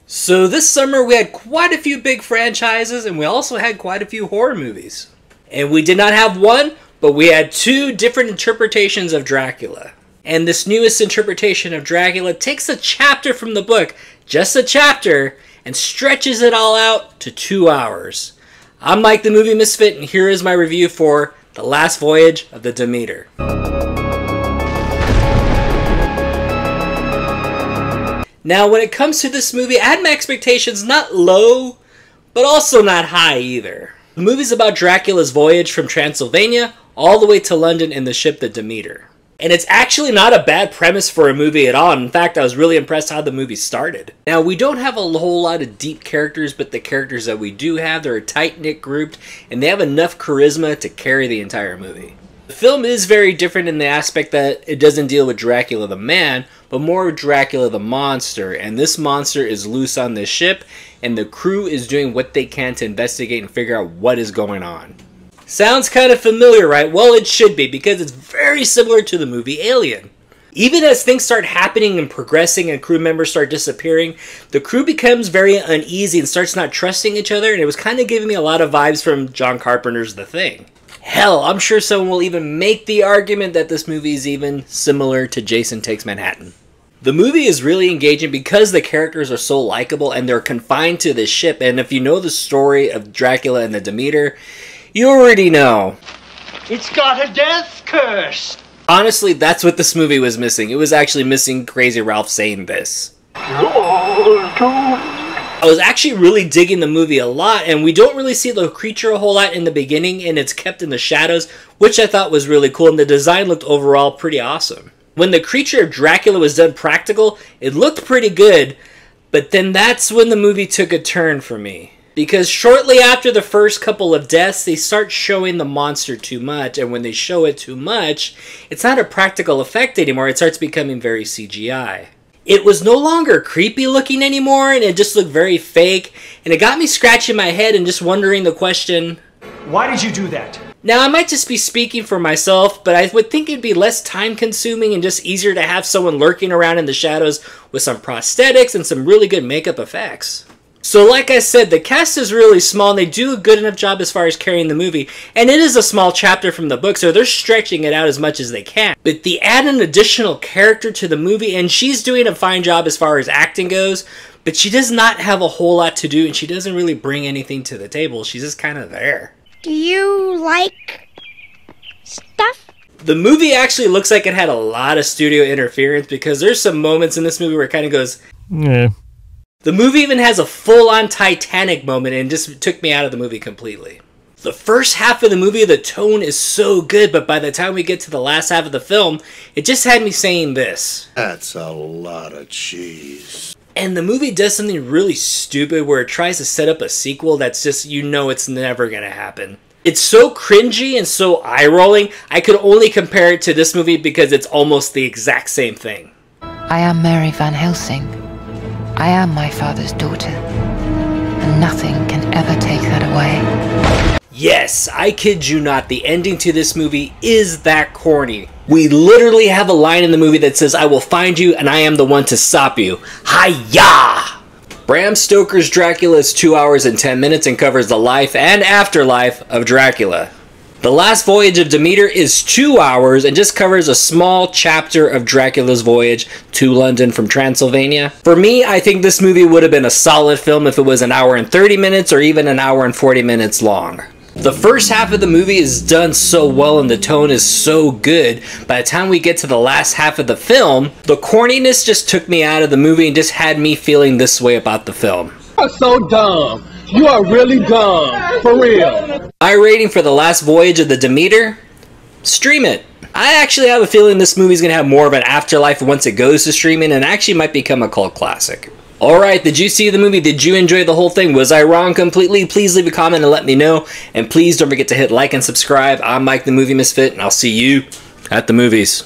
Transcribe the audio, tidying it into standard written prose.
So this summer we had quite a few big franchises, and we also had quite a few horror movies. And we did not have one, but we had two different interpretations of Dracula. And this newest interpretation of Dracula takes a chapter from the book, just a chapter, and stretches it all out to 2 hours. I'm Mike the Movie Misfit, and here is my review for The Last Voyage of the Demeter. Now, when it comes to this movie, I had my expectations not low, but also not high either. The movie's about Dracula's voyage from Transylvania all the way to London in the ship the Demeter. And it's actually not a bad premise for a movie at all. In fact, I was really impressed how the movie started. Now, we don't have a whole lot of deep characters, but the characters that we do have, they're a tight-knit group, and they have enough charisma to carry the entire movie. The film is very different in the aspect that it doesn't deal with Dracula the man, but more Dracula the monster, and this monster is loose on this ship, and the crew is doing what they can to investigate and figure out what is going on. Sounds kind of familiar, right? Well, it should be, because it's very similar to the movie Alien. Even as things start happening and progressing and crew members start disappearing, the crew becomes very uneasy and starts not trusting each other, and it was kind of giving me a lot of vibes from John Carpenter's The Thing. Hell, I'm sure someone will even make the argument that this movie is even similar to Jason Takes Manhattan. The movie is really engaging because the characters are so likable and they're confined to this ship, and if you know the story of Dracula and the Demeter, you already know. It's got a death curse! Honestly, that's what this movie was missing. It was actually missing Crazy Ralph saying this. I was actually really digging the movie a lot, and we don't really see the creature a whole lot in the beginning, and it's kept in the shadows, which I thought was really cool, and the design looked overall pretty awesome. When the creature of Dracula was done practical, it looked pretty good, but then that's when the movie took a turn for me. Because shortly after the first couple of deaths, they start showing the monster too much, and when they show it too much, it's not a practical effect anymore, it starts becoming very CGI. It was no longer creepy looking anymore, and it just looked very fake, and it got me scratching my head and just wondering the question, why did you do that? Now, I might just be speaking for myself, but I would think it'd be less time consuming and just easier to have someone lurking around in the shadows with some prosthetics and some really good makeup effects. So like I said, the cast is really small, and they do a good enough job as far as carrying the movie, and it is a small chapter from the book, so they're stretching it out as much as they can. But they add an additional character to the movie, and she's doing a fine job as far as acting goes, but she does not have a whole lot to do, and she doesn't really bring anything to the table. She's just kind of there. Do you like stuff? The movie actually looks like it had a lot of studio interference, because there's some moments in this movie where it kind of goes, yeah. The movie even has a full-on Titanic moment, and just took me out of the movie completely. The first half of the movie, the tone is so good, but by the time we get to the last half of the film, it just had me saying this. That's a lot of cheese. And the movie does something really stupid where it tries to set up a sequel that's just, you know it's never gonna happen. It's so cringy and so eye-rolling, I could only compare it to this movie because it's almost the exact same thing. I am Mary Van Helsing. I am my father's daughter, and nothing can ever take that away. Yes, I kid you not, the ending to this movie is that corny. We literally have a line in the movie that says, I will find you and I am the one to stop you. Hi-ya! Bram Stoker's Dracula is 2 hours and 10 minutes and covers the life and afterlife of Dracula. The Last Voyage of Demeter is 2 hours and just covers a small chapter of Dracula's voyage to London from Transylvania. For me, I think this movie would have been a solid film if it was 1 hour and 30 minutes or even 1 hour and 40 minutes long. The first half of the movie is done so well and the tone is so good. By the time we get to the last half of the film, the corniness just took me out of the movie and just had me feeling this way about the film. You're so dumb. You are really dumb. For real. My rating for The Last Voyage of the Demeter? Stream it. I actually have a feeling this movie's going to have more of an afterlife once it goes to streaming and actually might become a cult classic. Alright, did you see the movie? Did you enjoy the whole thing? Was I wrong completely? Please leave a comment and let me know. And please don't forget to hit like and subscribe. I'm Mike the Movie Misfit, and I'll see you at the movies.